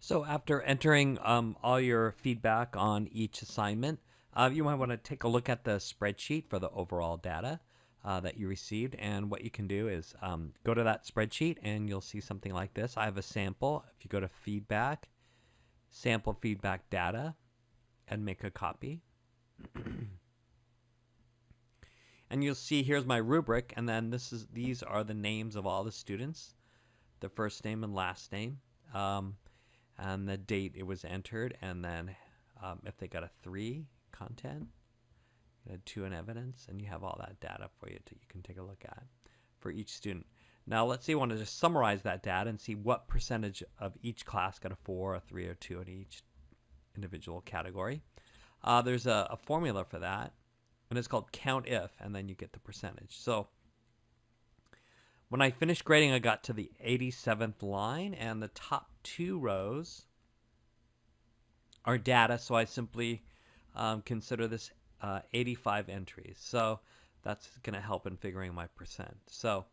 So after entering all your feedback on each assignment, you might want to take a look at the spreadsheet for the overall data that you received. And what you can do is go to that spreadsheet and you'll see something like this. I have a sample. If you go to feedback, sample feedback data, and make a copy. And you'll see here's my rubric, and then these are the names of all the students, the first name and last name. And the date it was entered, and then if they got a 3 content, a 2 in evidence, and you have all that data for you you can take a look at for each student. Now let's say you want to just summarize that data and see what percentage of each class got a 4, a 3, or 2 in each individual category. There's a formula for that, and it's called count if, and then you get the percentage. So when I finished grading, I got to the 87th line, and the top 2 rows are data, so I simply consider this 85 entries. So that's going to help in figuring my percent. So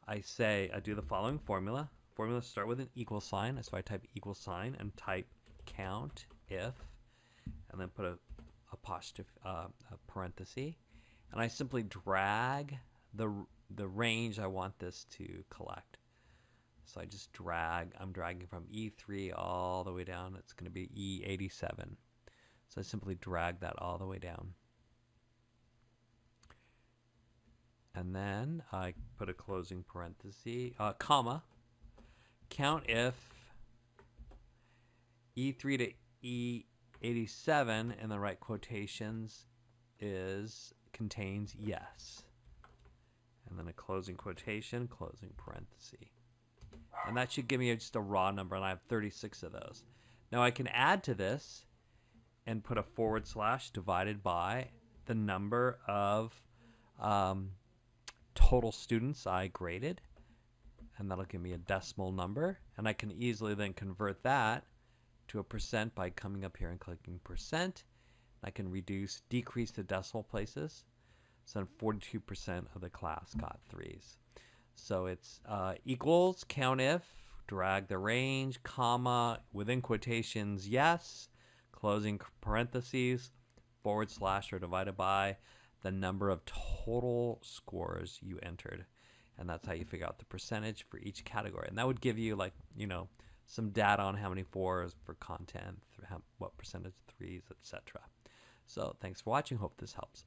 I do the following formula. Formulas start with an equal sign, so I type equal sign and type count if, and then put a parenthesis, and I simply drag the range I want this to collect. So I just I'm dragging from E3 all the way down. It's going to be E87. So I simply drag that all the way down. And then I put a closing parenthesis, comma, count if E3 to E87 in the right quotations contains yes. And then a closing quotation, closing parenthesis. And that should give me just a raw number, and I have 36 of those. Now I can add to this and put a / divided by the number of total students I graded, and that'll give me a decimal number, and I can easily then convert that to a percent by coming up here and clicking percent. I can decrease the decimal places. So 42% of the class got 3s. So it's equals count if, drag the range, comma, within quotations, yes, closing parentheses, / or divided by the number of total scores you entered. And that's how you figure out the percentage for each category. And that would give you some data on how many 4s for content, what percentage of 3s, etc. So thanks for watching. Hope this helps.